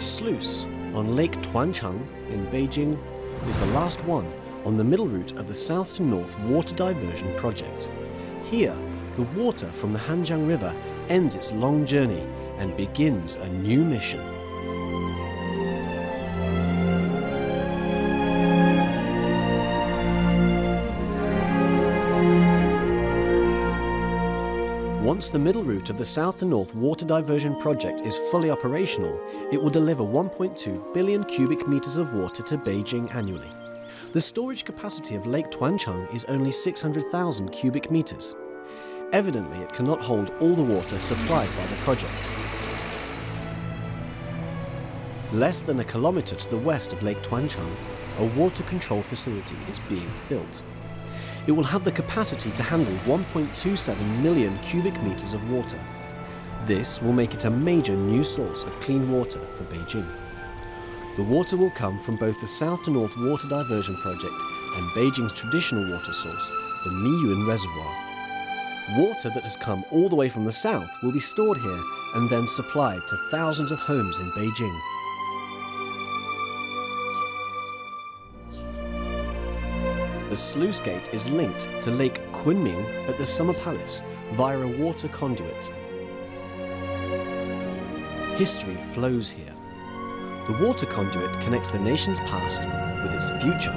sluice on Lake Tuanchang in Beijing is the last one on the middle route of the south to north water diversion project. Here, the water from the Hanjiang River ends its long journey and begins a new mission. Once the middle route of the south to north water diversion project is fully operational, it will deliver 1.2 billion cubic meters of water to Beijing annually. The storage capacity of Lake Tuanchang is only 600,000 cubic meters. Evidently, it cannot hold all the water supplied by the project. Less than a kilometer to the west of Lake Tuanchang, a water control facility is being built. It will have the capacity to handle 1.27 million cubic meters of water. This will make it a major new source of clean water for Beijing. The water will come from both the south to north water diversion project and Beijing's traditional water source, the Miyun Reservoir. Water that has come all the way from the south will be stored here and then supplied to thousands of homes in Beijing. The sluice gate is linked to Lake Kunming at the Summer Palace via a water conduit. History flows here. The water conduit connects the nation's past with its future.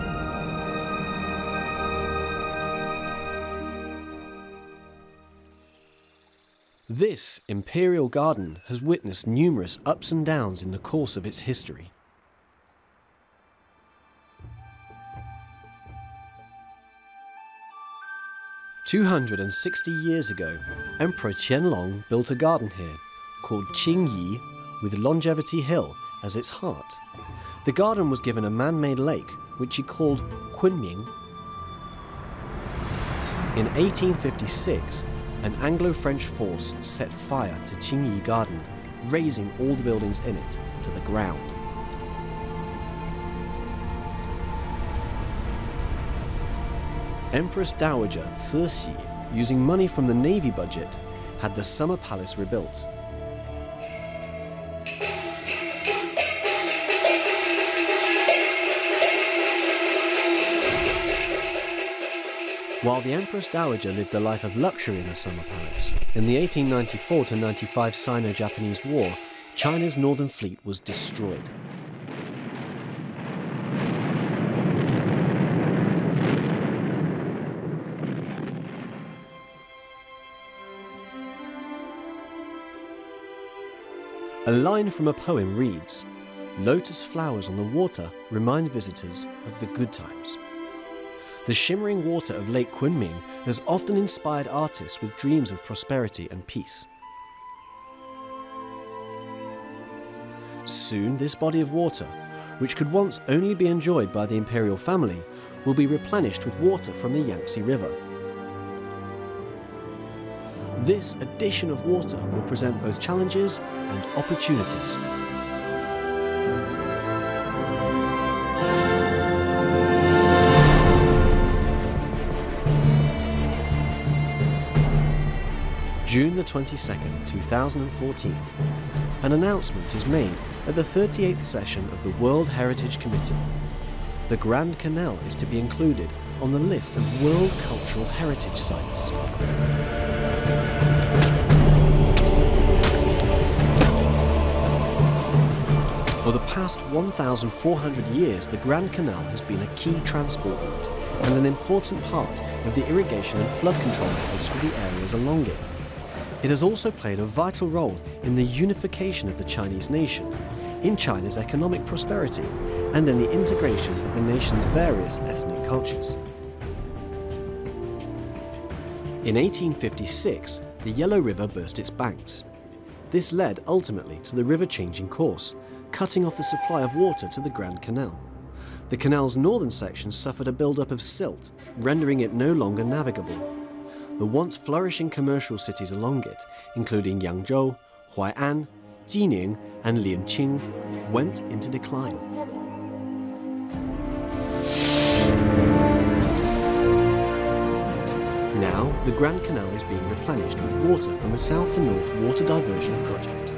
This imperial garden has witnessed numerous ups and downs in the course of its history. "260 years ago, Emperor Qianlong built a garden here called Qingyi with Longevity Hill as its heart. The garden was given a man-made lake, which he called Kunming. In 1856, an Anglo-French force set fire to Qingyi Garden, razing all the buildings in it to the ground. Empress Dowager Cixi, using money from the navy budget, had the Summer Palace rebuilt. While the Empress Dowager lived a life of luxury in the Summer Palace, in the 1894-95 Sino-Japanese War, China's northern fleet was destroyed. A line from a poem reads, "Lotus flowers on the water remind visitors of the good times." The shimmering water of Lake Kunming has often inspired artists with dreams of prosperity and peace. Soon, this body of water, which could once only be enjoyed by the imperial family, will be replenished with water from the Yangtze River. This addition of water will present both challenges and opportunities. June the 22nd, 2014, an announcement is made at the 38th session of the World Heritage Committee. The Grand Canal is to be included on the list of World Cultural Heritage Sites. For the past 1,400 years, the Grand Canal has been a key transport route and an important part of the irrigation and flood control efforts for the areas along it. It has also played a vital role in the unification of the Chinese nation, in China's economic prosperity, and in the integration of the nation's various ethnic cultures. In 1856, the Yellow River burst its banks. This led ultimately to the river changing course, cutting off the supply of water to the Grand Canal. The canal's northern section suffered a buildup of silt, rendering it no longer navigable. The once flourishing commercial cities along it, including Yangzhou, Huai'an, Jining, and Lianqing, went into decline. Now, the Grand Canal is being replenished with water from the south to north water diversion project.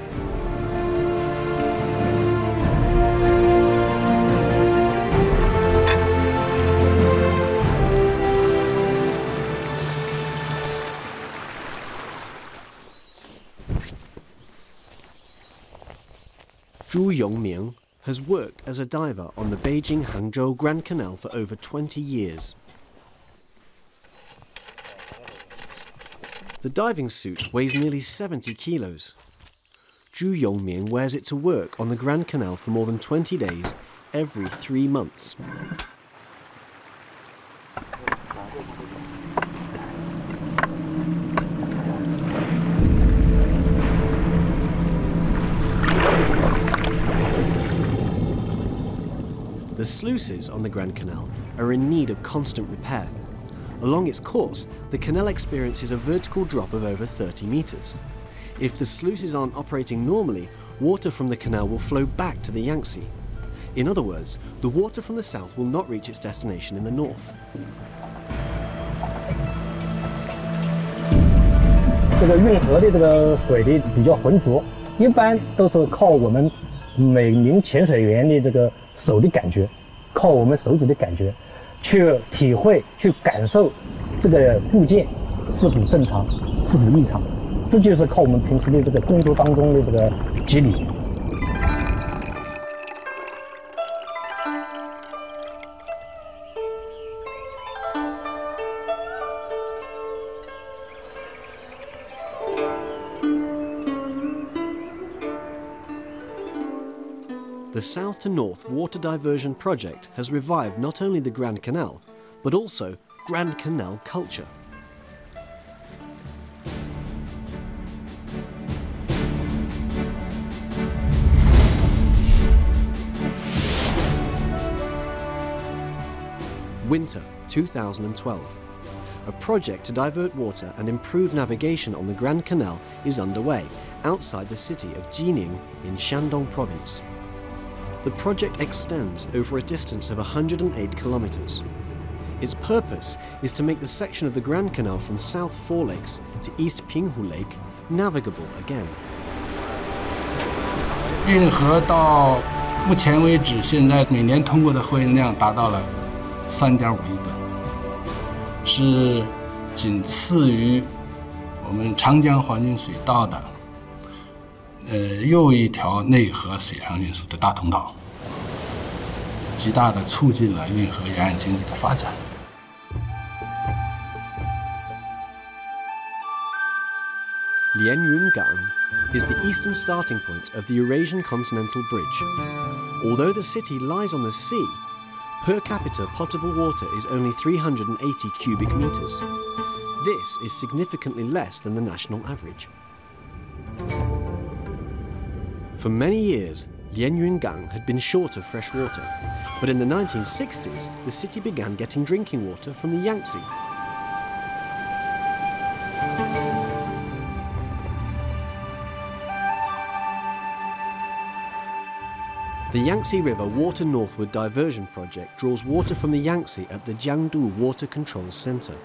Zhu Yongming has worked as a diver on the Beijing-Hangzhou Grand Canal for over 20 years. The diving suit weighs nearly 70 kilos. Zhu Yongming wears it to work on the Grand Canal for more than 20 days every 3 months. The sluices on the Grand Canal are in need of constant repair. Along its course, the canal experiences a vertical drop of over 30 meters. If the sluices aren't operating normally, water from the canal will flow back to the Yangtze. In other words, the water from the south will not reach its destination in the north. 这个运河的这个水的比较浑浊，一般都是靠我们每名潜水员的这个手的感觉，靠我们手指的感觉，去体会、去感受这个部件是否正常、是否异常。这就是靠我们平时的这个工作当中的这个机理。The South to North Water Diversion Project has revived not only the Grand Canal, but also Grand Canal culture. Winter 2012. A project to divert water and improve navigation on the Grand Canal is underway outside the city of Jining in Shandong province. The project extends over a distance of 108 kilometers. Its purpose is to make the section of the Grand Canal from South Four Lakes to East Pinghu Lake navigable again. 运河到目前为止，现在每年通过的货运量达到了3.5亿吨，是仅次于我们长江环境水道的又一条内河水上运输的大通道，极大地促进了运河沿岸经济的发展。Lianyungang is the eastern starting point of the Eurasian Continental Bridge. Although the city lies on the sea, per capita potable water is only 380 cubic meters. This is significantly less than the national average. For many years, Lianyungang had been short of fresh water, but in the 1960s, the city began getting drinking water from the Yangtze. The Yangtze River Water Northward Diversion Project draws water from the Yangtze at the Jiangdu Water Control Center.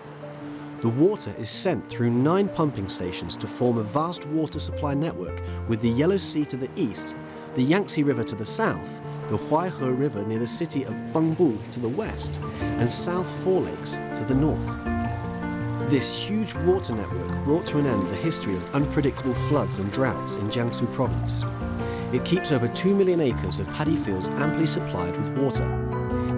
The water is sent through 9 pumping stations to form a vast water supply network with the Yellow Sea to the east, the Yangtze River to the south, the Huaihe River near the city of Bengbu to the west, and South Four Lakes to the north. This huge water network brought to an end the history of unpredictable floods and droughts in Jiangsu province. It keeps over 2 million acres of paddy fields amply supplied with water.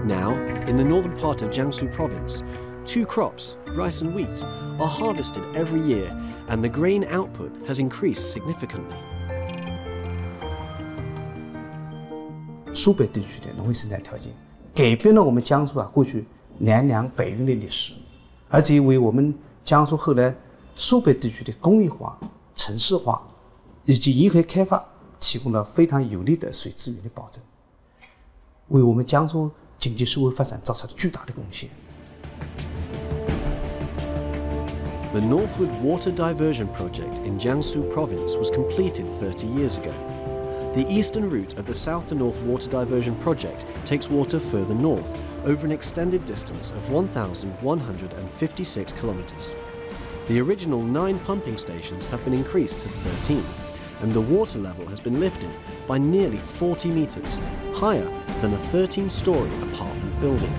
Now, in the northern part of Jiangsu province, 2 crops, rice and wheat, are harvested every year, and the grain output has increased significantly. 苏北地区的农业生产条件，改变了我们江苏过去南粮北运的历史，而且为我们江苏后来苏北地区的工业化、城市化以及沿海开发提供了非常有力的水资源的保证，为我们江苏经济社会发展做出了巨大的贡献。The Northward Water Diversion Project in Jiangsu province was completed 30 years ago. The eastern route of the South to North Water Diversion Project takes water further north over an extended distance of 1,156 kilometers. The original 9 pumping stations have been increased to 13, and the water level has been lifted by nearly 40 meters, higher than a 13-story apartment building.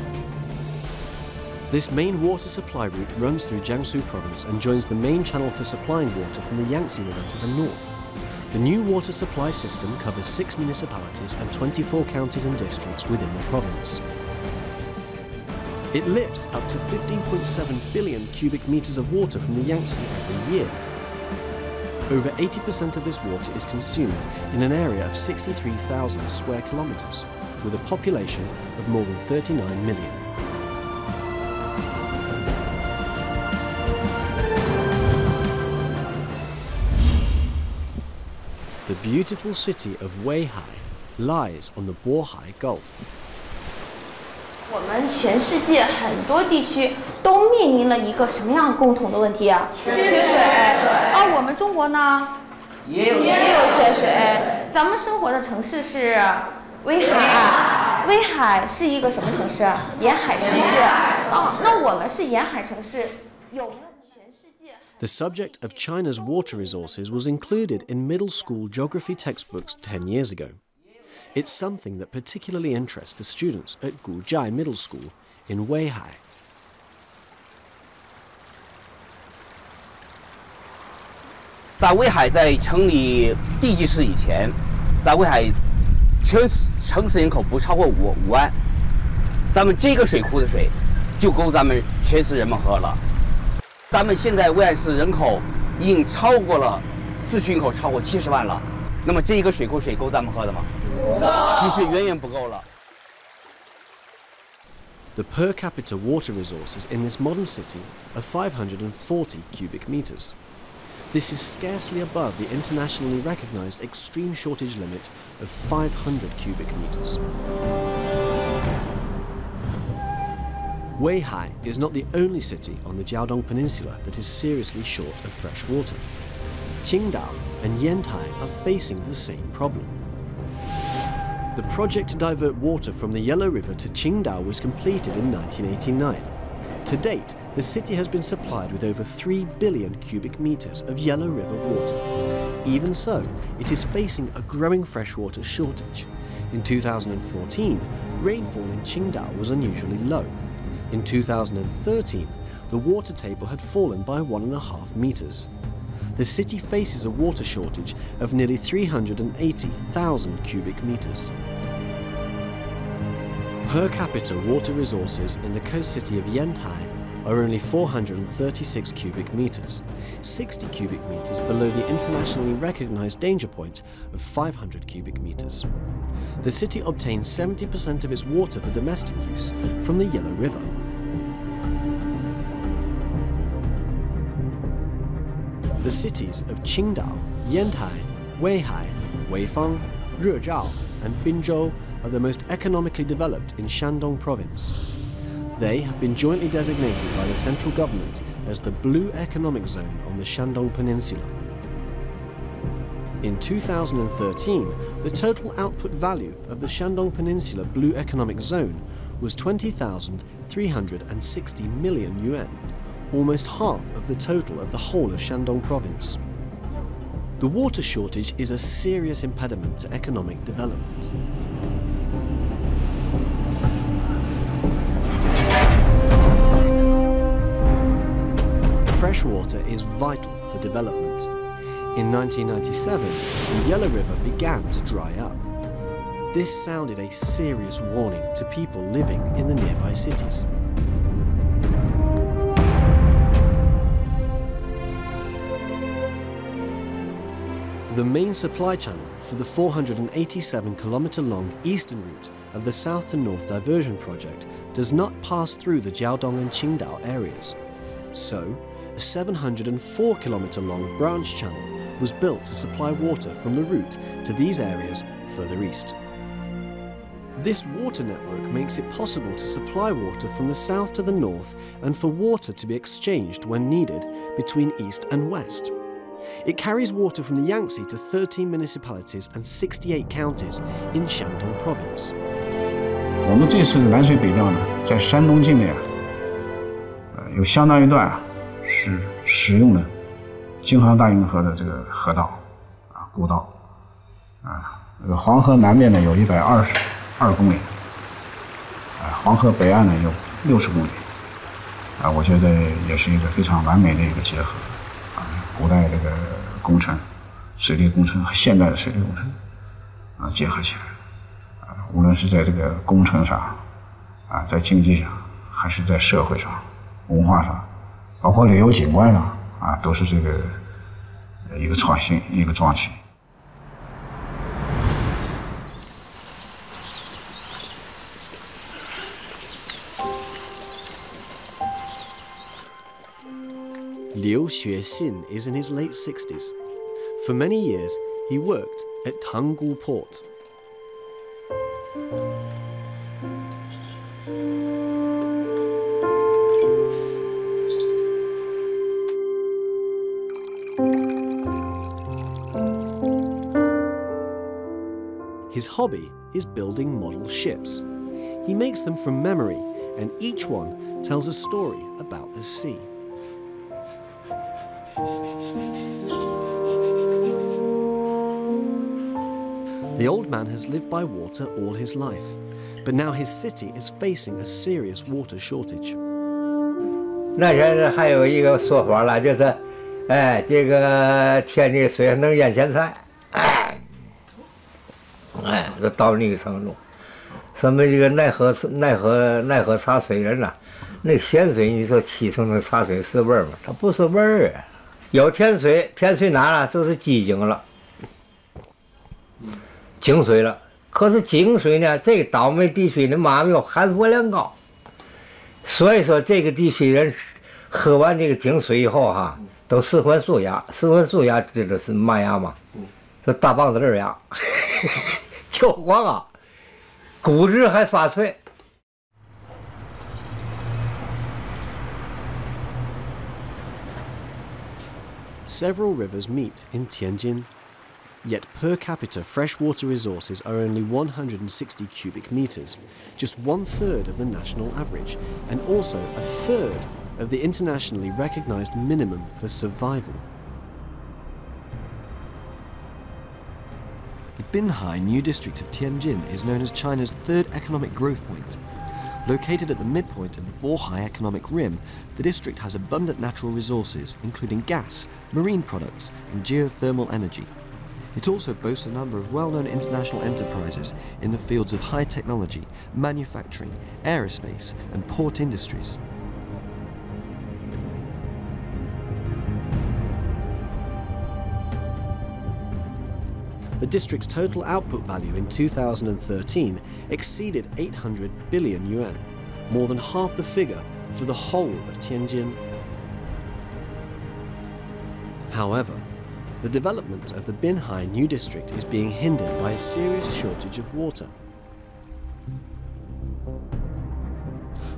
This main water supply route runs through Jiangsu province and joins the main channel for supplying water from the Yangtze River to the north. The new water supply system covers 6 municipalities and 24 counties and districts within the province. It lifts up to 15.7 billion cubic meters of water from the Yangtze every year. Over 80% of this water is consumed in an area of 63,000 square kilometers, with a population of more than 39 million. The beautiful city of Weihai lies on the Bohai Gulf. 我们全世界很多地区都面临了一个什么样共同的问题啊？缺水。而我们中国呢，也有缺水。咱们生活的城市是威海，威海是一个什么城市？沿海城市。哦，那我们是沿海城市，有了全世界。The subject of China's water resources was included in middle school geography textbooks 10 years ago. It's something that particularly interests the students at Guzhai Middle School in Weihai. 在威海在成立地级市以前，在威海城市人口不超过5万，咱们这个水库的水就够咱们全市人们喝了。咱们现在威海市人口已经超过了市区人口超过70万了，那么这一个水库水够咱们喝的吗？其实远远不够了。 The per capita water resources in this modern city are 540 cubic meters. This is scarcely above the internationally recognized extreme shortage limit of 500 cubic meters. Weihai is not the only city on the Jiaodong Peninsula that is seriously short of fresh water. Qingdao and Yantai are facing the same problem. The project to divert water from the Yellow River to Qingdao was completed in 1989. To date, the city has been supplied with over 3 billion cubic meters of Yellow River water. Even so, it is facing a growing freshwater shortage. In 2014, rainfall in Qingdao was unusually low. In 2013, the water table had fallen by 1.5 meters. The city faces a water shortage of nearly 380,000 cubic meters. Per capita water resources in the coast city of Yantai are only 436 cubic meters, 60 cubic meters below the internationally recognized danger point of 500 cubic meters. The city obtains 70% of its water for domestic use from the Yellow River. The cities of Qingdao, Yantai, Weihai, Weifang, Rezhao, and Binzhou are the most economically developed in Shandong province. They have been jointly designated by the central government as the Blue Economic Zone on the Shandong Peninsula. In 2013, the total output value of the Shandong Peninsula Blue Economic Zone was 20,360 million yuan, almost half of the total of the whole of Shandong province. The water shortage is a serious impediment to economic development. Fresh water is vital for development. In 1997, the Yellow River began to dry up. This sounded a serious warning to people living in the nearby cities. The main supply channel for the 487-kilometer-long eastern route of the south to north diversion project does not pass through the Jiaodong and Qingdao areas. So, a 704-kilometer-long branch channel was built to supply water from the route to these areas further east. This water network makes it possible to supply water from the south to the north and for water to be exchanged when needed between east and west. It carries water from the Yangtze to 13 municipalities and 68 counties in Shandong province. 我们这次的南水北调呢，在山东境内有相当一段是使用了京杭大运河的这个河道古道这个黄河南面呢有122公里黄河北岸呢有60公里我觉得也是一个非常完美的一个结合古代这个工程水利工程和现代的水利工程结合起来，无论是在这个工程上在经济上，还是在社会上、文化上，包括旅游景观上都是这个一个创新，一个壮举。Liu Xuexin is in his late 60s. For many years, he worked at Tanggu Port. His hobby is building model ships. He makes them from memory, and each one tells a story about the sea. The old man has lived by water all his life, but now his city is facing a serious water shortage. 那天还有一个说法了，就是，这个天津水能淹咸菜，都到那个程度。什么这个奈何茶水人呐，那咸水你说沏成那茶水是味儿吗？它不是味儿啊。有甜水，甜水哪了？就是鸡精了。井水了，可是井水呢？这个倒霉地区的马庙含氟量高，所以说这个地区人喝完这个井水以后哈，都四环素牙。四环素牙知道是嘛牙吗？这大棒子刃牙，就黄啊，骨质还发脆。Several rivers meet in Tianjin. Yet per capita freshwater resources are only 160 cubic meters, just 1/3 of the national average, and also 1/3 of the internationally recognized minimum for survival. The Binhai New District of Tianjin is known as China's third economic growth point. Located at the midpoint of the Bohai Economic Rim, the district has abundant natural resources, including gas, marine products, and geothermal energy. It also boasts a number of well-known international enterprises in the fields of high technology, manufacturing, aerospace, and port industries. The district's total output value in 2013 exceeded 800 billion yuan, more than half the figure for the whole of Tianjin. However, the development of the Binhai New District is being hindered by a serious shortage of water.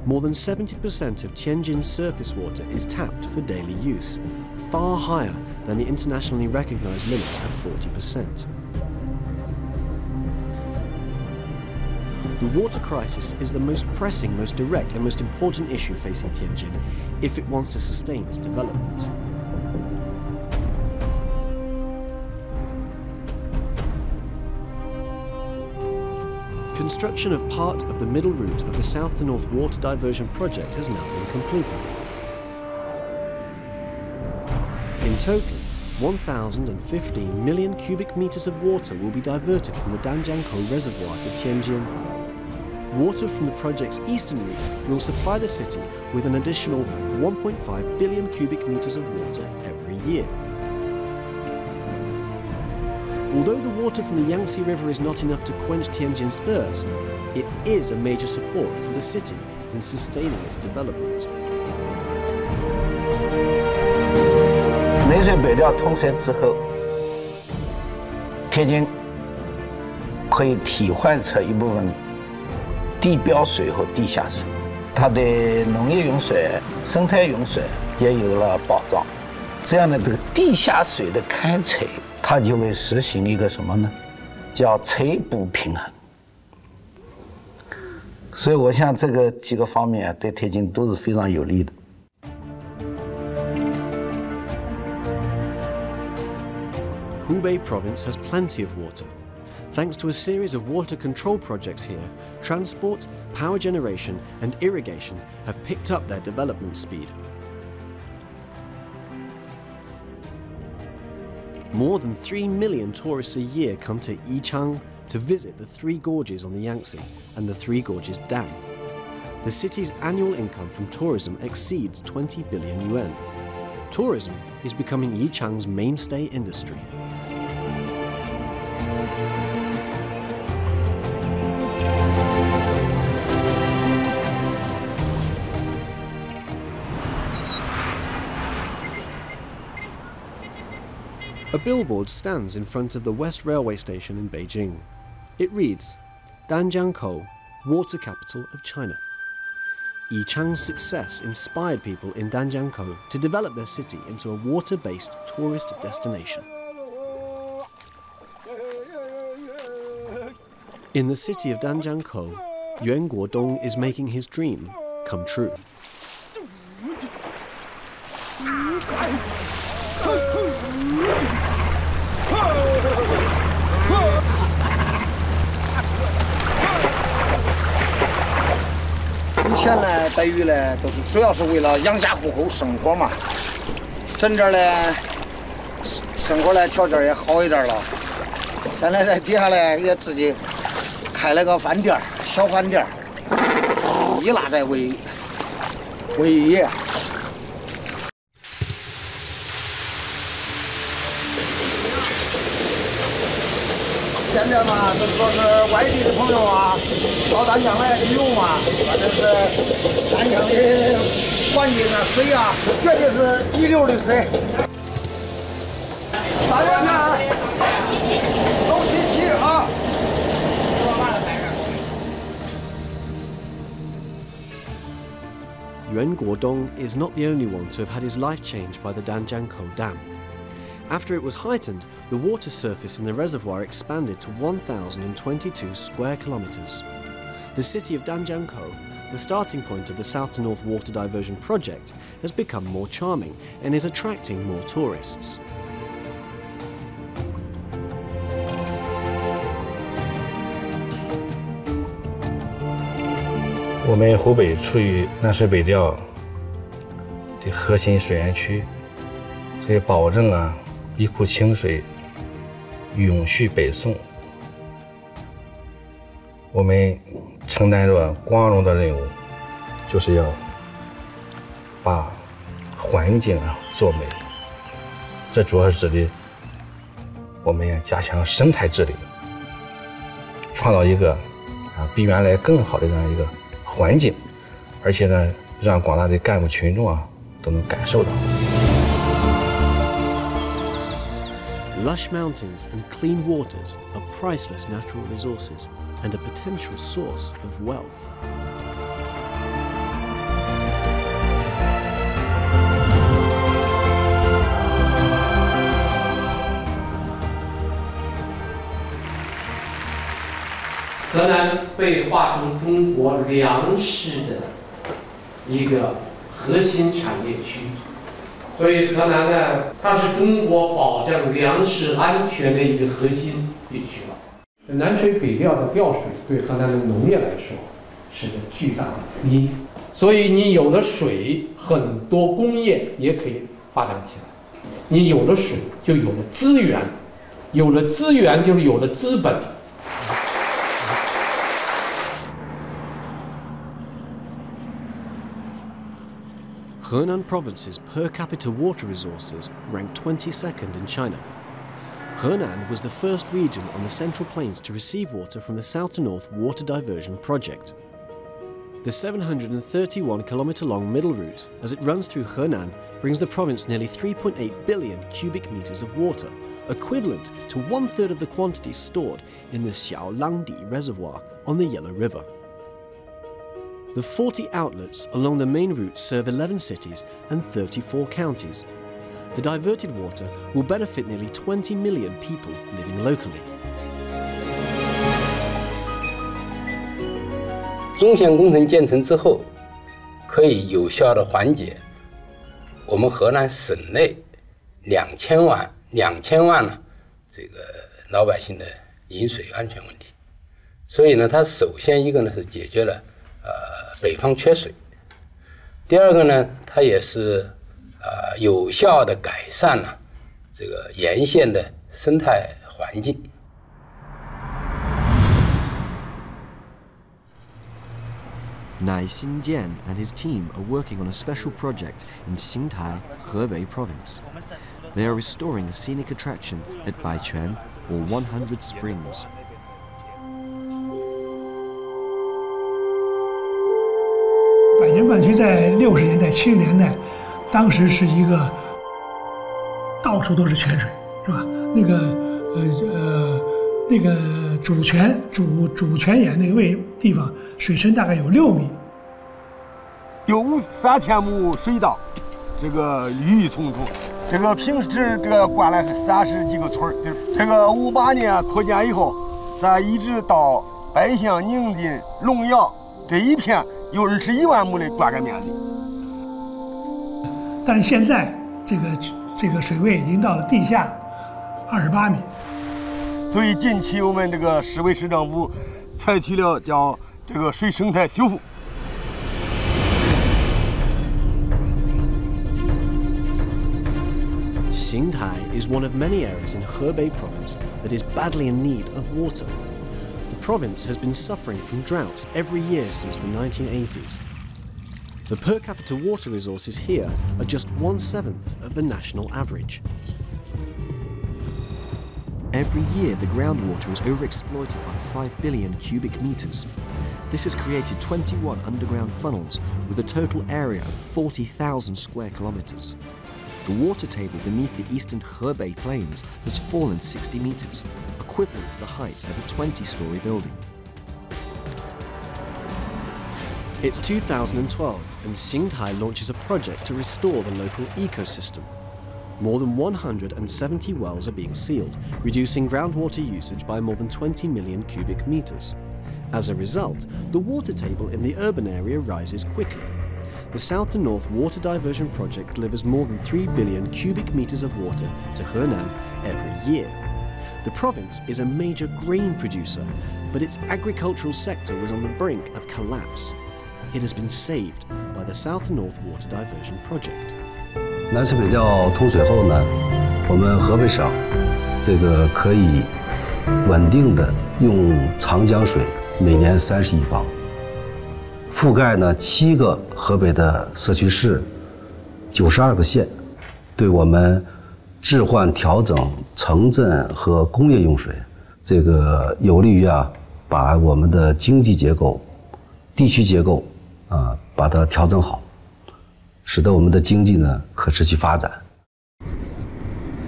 More than 70% of Tianjin's surface water is tapped for daily use, far higher than the internationally recognized limit of 40%. The water crisis is the most pressing, most direct, and most important issue facing Tianjin if it wants to sustain its development. Construction of part of the middle route of the south to north water diversion project has now been completed. In total, 1,015 million cubic meters of water will be diverted from the Danjiangkou Reservoir to Tianjin. Water from the project's eastern route will supply the city with an additional 1.5 billion cubic meters of water every year. Although the water from the Yangtze River is not enough to quench Tianjin's thirst, it is a major support for the city in sustaining its development. 南水北调通车之后，天津可以替换出一部分地表水和地下水，它的农业用水、生态用水也有了保障。这样的这个地下水的开采，它就会实行一个什么呢？叫采补平衡。所以我想这个几个方面对天津都是非常有利的。Hubei province has plenty of water. Thanks to a series of water control projects here, transport, power generation, and irrigation have picked up their development speed. More than 3 million tourists a year come to Yichang to visit the three gorges on the Yangtze and the Three Gorges Dam. The city's annual income from tourism exceeds 20 billion yuan. Tourism is becoming Yichang's mainstay industry. A billboard stands in front of the West Railway Station in Beijing. It reads, Danjiangkou, water capital of China. Yichang's success inspired people in Danjiangkou to develop their city into a water-based tourist destination. In the city of Danjiangkou, Yuan Guodong is making his dream come true. 以前呢，逮鱼呢都是主要是为了养家糊口、生活嘛。真正呢，生活呢条件也好一点了。现在在底下呢也自己开了个饭店，小饭店，以拉寨为业。 现在嘛，就说是外地的朋友啊，到丹江来旅游嘛，反正是丹江的环境啊、水啊，绝对是一流的水。大家看，都齐齐啊！ Yuan Guodong is not the only one to have had his life changed by the Danjiangkou Dam. After it was heightened, the water surface in the reservoir expanded to 1,022 square kilometers. The city of Danjiangkou, the starting point of the South to North Water Diversion Project, has become more charming and is attracting more tourists. 我们湖北处于南水北调的核心水源区，所以保证一库清水永续北送。我们承担着光荣的任务，就是要把环境做美。这主要是指的我们要加强生态治理，创造一个比原来更好的这样一个环境，而且呢，让广大的干部群众都能感受到。 Lush mountains and clean waters are priceless natural resources and a potential source of wealth. "河南被划成中国粮食的一个核心产业区。 所以河南呢，它是中国保障粮食安全的一个核心地区了。南水北调的调水对河南的农业来说是个巨大的福音。所以你有了水，很多工业也可以发展起来。你有了水，就有了资源，有了资源就是有了资本。 Henan province's per capita water resources ranked 22nd in China. Henan was the first region on the Central Plains to receive water from the South to North Water Diversion Project. The 731-kilometre-long middle route, as it runs through Henan, brings the province nearly 3.8 billion cubic metres of water, equivalent to 1/3 of the quantity stored in the Xiaolangdi Reservoir on the Yellow River. The 40 outlets along the main route serve 11 cities and 34 counties. The diverted water will benefit nearly 20 million people living locally. 中线工程建成之后，可以有效地缓解我们河南省内2000万呢这个老百姓的饮水安全问题。所以呢，它首先一个呢是解决了北方缺水，第二个呢，它也是有效地改善了这个沿线的生态环境。Nai Xinjian and his team are working on a special project in Xingtai, Hebei province. They are restoring a scenic attraction at Baiquan, or 100 Springs. 百年馆区在60年代、70年代，当时是一个到处都是泉水，是吧？那个主泉眼那个地方，水深大概有6米，有3000亩水稻，这个郁郁葱葱。这个平时这个灌来是30几个村，这个58年扩建以后，咱一直到白象、宁晋、龙阳这一片有21万亩的灌溉面积。但是现在这个水位已经到了地下28米。所以近期我们这个市委市政府采取了叫这个水生态修复。Xingtai is one of many areas in Hebei province that is badly in need of water. The province has been suffering from droughts every year since the 1980s. The per capita water resources here are just 1/7 of the national average. Every year, the groundwater is overexploited by 5 billion cubic meters. This has created 21 underground funnels with a total area of 40,000 square kilometers. The water table beneath the eastern Hebei plains has fallen 60 meters, equivalent to the height of a 20-story building. It's 2012, and Xingtai launches a project to restore the local ecosystem. More than 170 wells are being sealed, reducing groundwater usage by more than 20 million cubic meters. As a result, the water table in the urban area rises quickly. The South to North Water Diversion Project delivers more than 3 billion cubic meters of water to Henan every year. The province is a major grain producer, but its agricultural sector was on the brink of collapse. It has been saved by the South to North Water Diversion Project. 南水北调通水后呢，我们河北省这个可以稳定的用长江水每年30亿方，覆盖呢7个河北的社区市，92个县，对我们置换调整城镇和工业用水，这个有利于把我们的经济结构、地区结构把它调整好。 使得我们的经济呢可持续发展。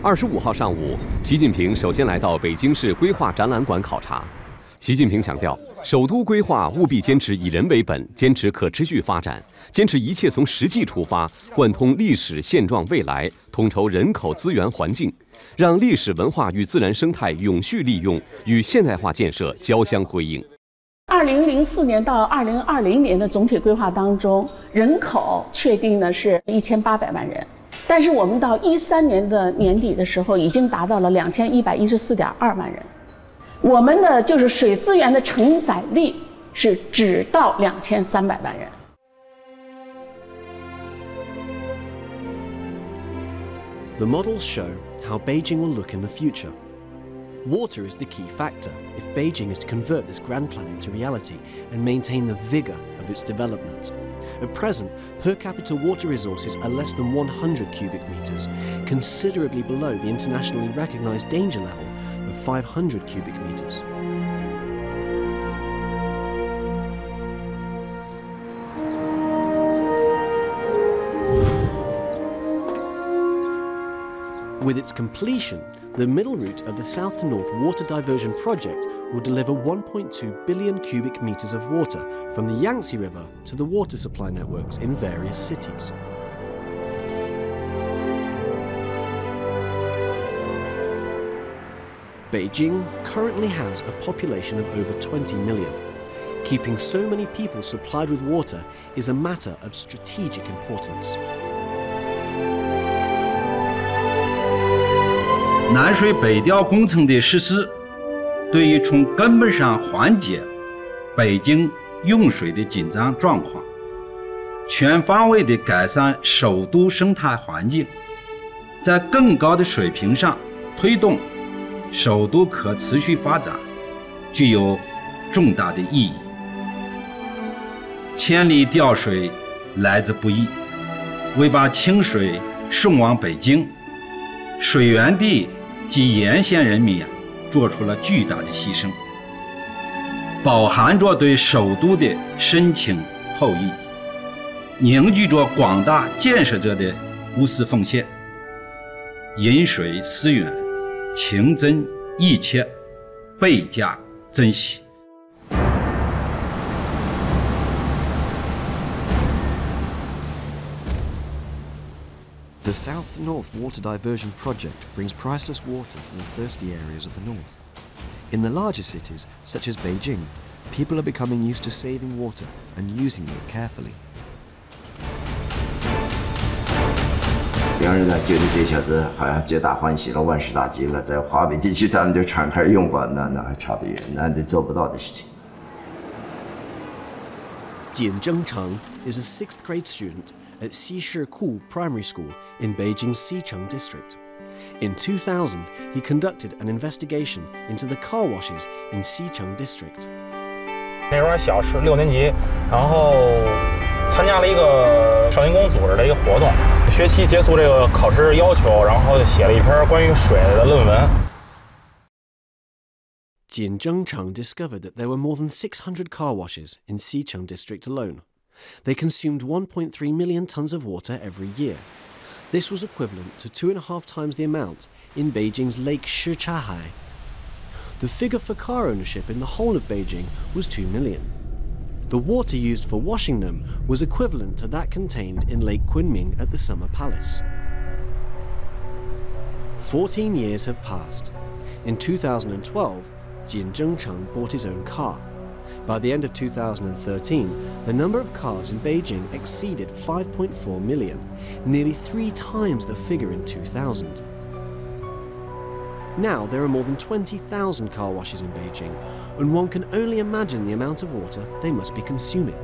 25号上午，习近平首先来到北京市规划展览馆考察。习近平强调，首都规划务必坚持以人为本，坚持可持续发展，坚持一切从实际出发，贯通历史现状未来，统筹人口资源环境，让历史文化与自然生态永续利用，与现代化建设交相辉映。 2004年到2020年的总体规划当中，人口确定的是1800万人，但是我们到13年的年底的时候，已经达到了2114.2万人。我们的就是水资源的承载力是只到2300万人。 The models show how Beijing will look in the future. Water is the key factor if Beijing is to convert this grand plan into reality and maintain the vigor of its development. At present, per capita water resources are less than 100 cubic meters, considerably below the internationally recognized danger level of 500 cubic meters. With its completion, the middle route of the South to North Water Diversion Project will deliver 1.2 billion cubic meters of water from the Yangtze River to the water supply networks in various cities. Beijing currently has a population of over 20 million. Keeping so many people supplied with water is a matter of strategic importance. 南水北调工程的实施，对于从根本上缓解北京用水的紧张状况，全方位地改善首都生态环境，在更高的水平上推动首都可持续发展，具有重大的意义。千里调水来之不易，为把清水送往北京，水源地及沿线人民做出了巨大的牺牲，饱含着对首都的深情厚谊，凝聚着广大建设者的无私奉献。饮水思源，情真意切，倍加珍惜。The south-to-north water diversion project brings priceless water to the thirsty areas of the north. In the larger cities, such as Beijing, people are becoming used to saving water and using it carefully. 别人呢觉得这小子好像皆大欢喜了，万事大吉了，在华北地区咱们就敞开用吧，那还差得远，那得做不到的事情。Jian Zhengcheng is a 6th grade student at Xishi Primary School in Beijing's Xicheng district. In 2000, he conducted an investigation into the car washes in Xicheng district. 那时候小6年级，然后参加了一个少年宫组织的一个活动，学期结束这个考试要求，然后写了一篇关于水的论文。Jian Zhengcheng discovered that there were more than 600 car washes in Xicheng district alone. They consumed 1.3 million tons of water every year. This was equivalent to 2.5 times the amount in Beijing's Lake Shichahai. The figure for car ownership in the whole of Beijing was 2 million. The water used for washing them was equivalent to that contained in Lake Kunming at the Summer Palace. 14 years have passed. In 2012, Jian Zhengcheng bought his own car. By the end of 2013, the number of cars in Beijing exceeded 5.4 million, nearly 3 times the figure in 2000. Now there are more than 20,000 car washes in Beijing, and one can only imagine the amount of water they must be consuming.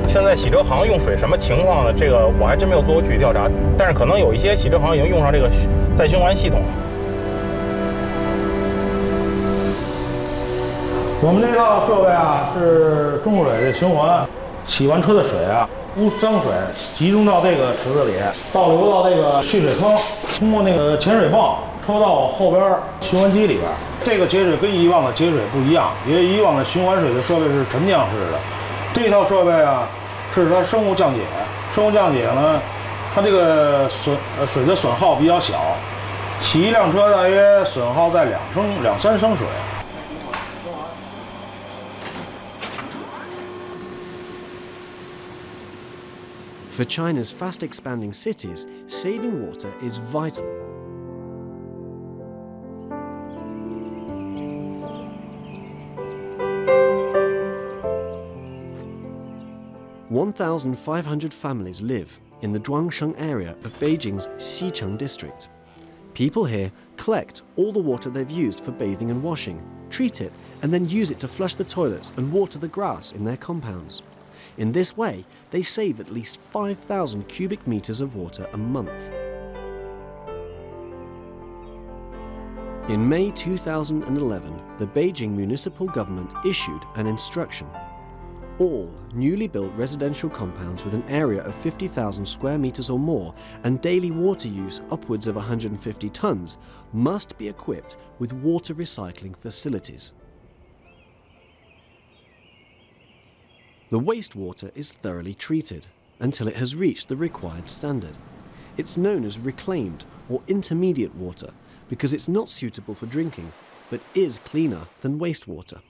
现在洗车行用水什么情况呢？这个我还真没有做过具体调查，但是可能有一些洗车行已经用上这个再循环系统了。我们这套设备啊是中水的循环，洗完车的水啊，污脏水集中到这个池子里，倒流到这个蓄水坑，通过那个潜水泵抽到后边循环机里边。这个节水跟以往的节水不一样，因为以往的循环水的设备是沉降式的，这套设备啊。是它生物降解，生物降解呢，它这个水的损耗比较小，洗一辆车大约损耗在2-3升水。For China's fast expanding cities, saving water is vital. "1,500 families live in the Zhuangsheng area of Beijing's Xicheng district. People here collect all the water they've used for bathing and washing, treat it, and then use it to flush the toilets and water the grass in their compounds. In this way, they save at least 5,000 cubic meters of water a month." In May 2011, the Beijing municipal government issued an instruction. All newly built residential compounds with an area of 50,000 square meters or more and daily water use upwards of 150 tons must be equipped with water recycling facilities. The wastewater is thoroughly treated until it has reached the required standard. It's known as reclaimed or intermediate water because it's not suitable for drinking, but is cleaner than wastewater.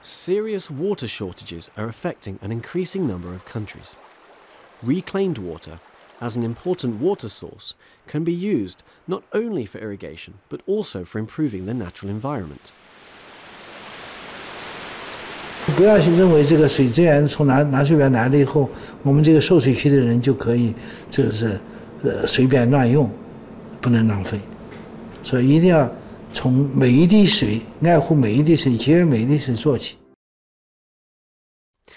Serious water shortages are affecting an increasing number of countries. Reclaimed water, as an important water source, can be used not only for irrigation, but also for improving the natural environment. 不要认为这个水资源从南水北来了以后，我们这个受水区的人就可以这是随便乱用，不能浪费。所以一定要从每一滴水，爱护每一滴水，节约每一滴水做起。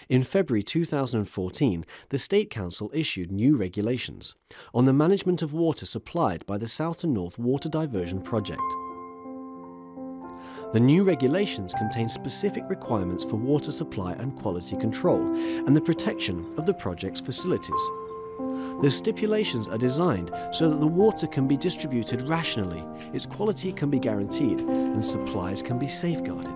In February 2014, the State Council issued new regulations on the management of water supplied by the South and North Water Diversion Project. The new regulations contain specific requirements for water supply and quality control and the protection of the project's facilities. The stipulations are designed so that the water can be distributed rationally, its quality can be guaranteed, and supplies can be safeguarded.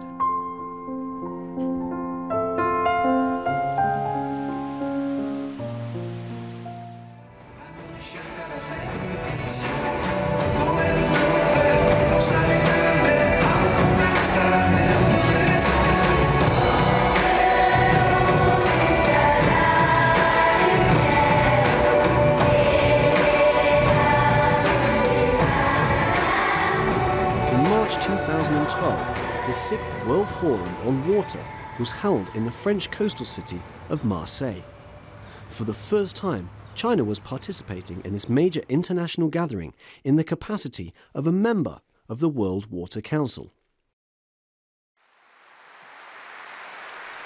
The 6th World Forum on Water was held in the French coastal city of Marseille. For the first time, China was participating in this major international gathering in the capacity of a member of the World Water Council.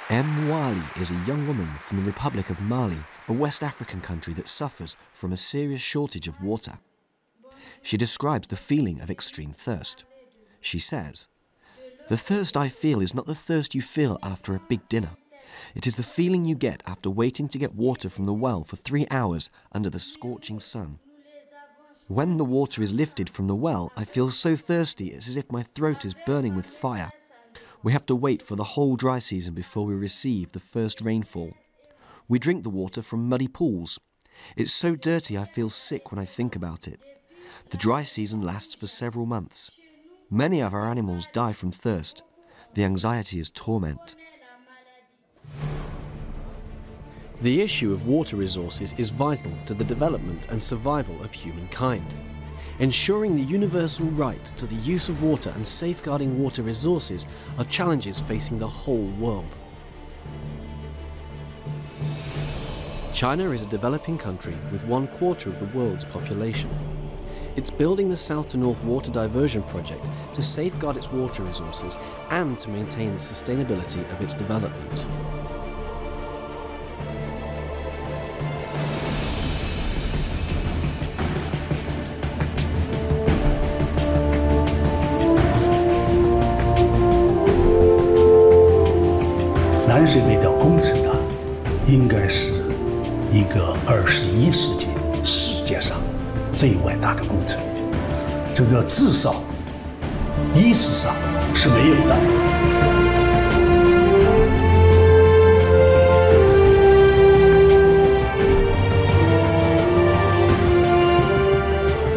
M. Wali is a young woman from the Republic of Mali, a West African country that suffers from a serious shortage of water. She describes the feeling of extreme thirst. She says, "The thirst I feel is not the thirst you feel after a big dinner. It is the feeling you get after waiting to get water from the well for 3 hours under the scorching sun. When the water is lifted from the well, I feel so thirsty it's as if my throat is burning with fire. We have to wait for the whole dry season before we receive the first rainfall. We drink the water from muddy pools. It's so dirty I feel sick when I think about it. The dry season lasts for several months. Many of our animals die from thirst. The anxiety is torment." The issue of water resources is vital to the development and survival of humankind. Ensuring the universal right to the use of water and safeguarding water resources are challenges facing the whole world. China is a developing country with 1/4 of the world's population. It's building the South to North Water Diversion Project to safeguard its water resources and to maintain the sustainability of its development.南水北调工程啊，应该是一个21世纪世界上最伟大的工程，这个至少意识上是没有的。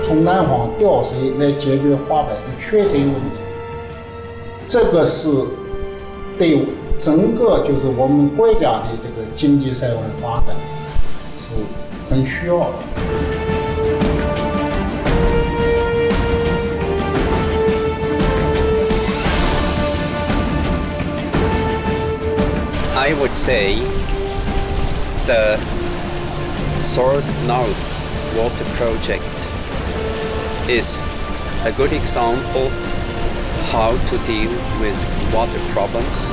从南方调水来解决华北的缺水问题，这个是对整个就是我们国家的这个经济社会发展是很需要的。I would say the South-North Water Project is a good example how to deal with water problems.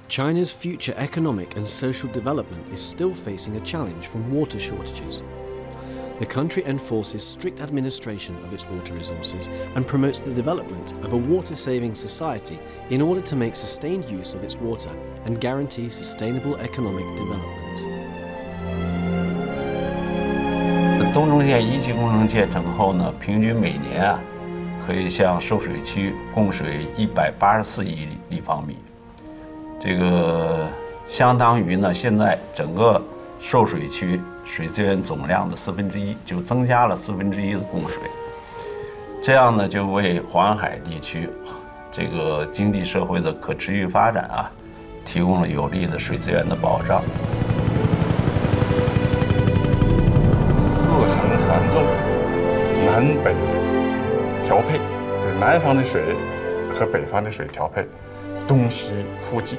China's future economic and social development is still facing a challenge from water shortages. The country enforces strict administration of its water resources and promotes the development of a water-saving society in order to make sustained use of its water and guarantee sustainable economic development. 东中线1期工程建成后呢，平均每年可以向受水区供水184亿立方米。这个相当于呢，现在整个受水区水资源总量的1/4，就增加了1/4的供水。这样呢，就为环海地区这个经济社会的可持续发展啊，提供了有力的水资源的保障。4横3纵，南北调配，就是南方的水和北方的水调配，东西互济。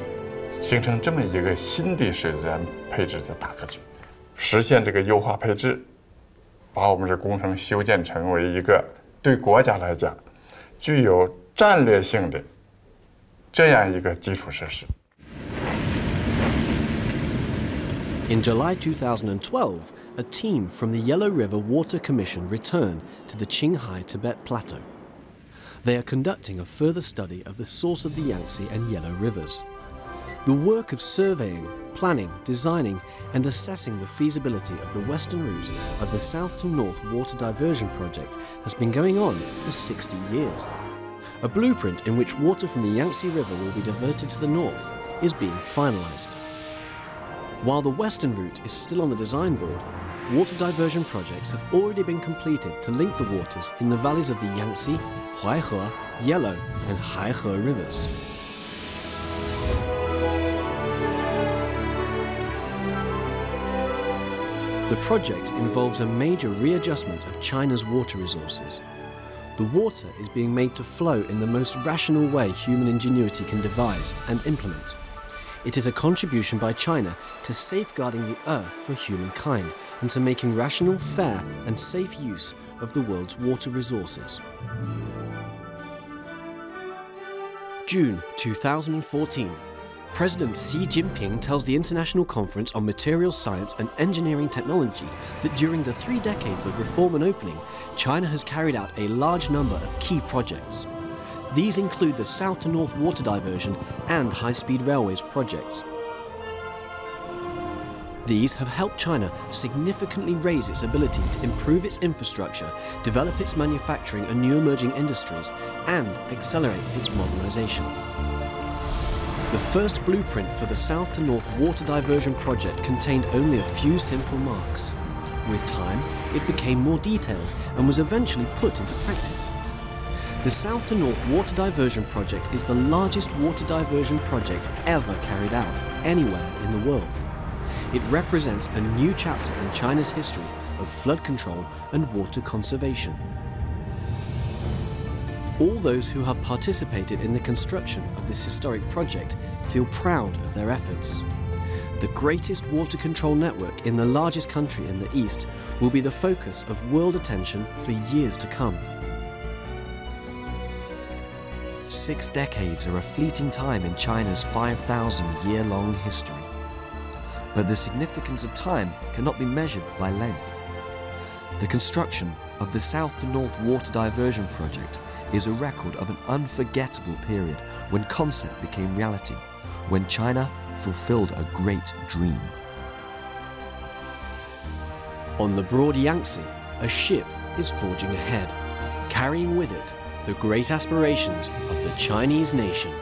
形成这么一个新的水资源配置的大格局，实现这个优化配置，把我们这工程修建成为一个对国家来讲具有战略性的这样一个基础设施。 In July 2012, a team from the Yellow River Water Commission returned to the Qinghai Tibet Plateau. They are conducting a further study of the source of the Yangtze and Yellow rivers. The work of surveying, planning, designing and assessing the feasibility of the western route of the south to north water diversion project has been going on for 60 years. A blueprint in which water from the Yangtze River will be diverted to the north is being finalised. While the western route is still on the design board, water diversion projects have already been completed to link the waters in the valleys of the Yangtze, Huaihe, Yellow and Haihe rivers. The project involves a major readjustment of China's water resources. The water is being made to flow in the most rational way human ingenuity can devise and implement. It is a contribution by China to safeguarding the earth for humankind and to making rational, fair and safe use of the world's water resources. June 2014. President Xi Jinping tells the International Conference on Materials Science and Engineering Technology that during the 3 decades of reform and opening, China has carried out a large number of key projects. These include the south to north water diversion and high-speed railways projects. These have helped China significantly raise its ability to improve its infrastructure, develop its manufacturing and new emerging industries, and accelerate its modernization. The first blueprint for the south to north water diversion project contained only a few simple marks. With time, it became more detailed and was eventually put into practice. The South to North Water Diversion Project is the largest water diversion project ever carried out anywhere in the world. It represents a new chapter in China's history of flood control and water conservation. All those who have participated in the construction of this historic project feel proud of their efforts. The greatest water control network in the largest country in the East will be the focus of world attention for years to come. 6 decades are a fleeting time in China's 5,000-year-long history. But the significance of time cannot be measured by length. The construction of the South to North Water Diversion Project is a record of an unforgettable period when concept became reality, when China fulfilled a great dream. On the broad Yangtze, a ship is forging ahead, carrying with it the great aspirations of the Chinese nation.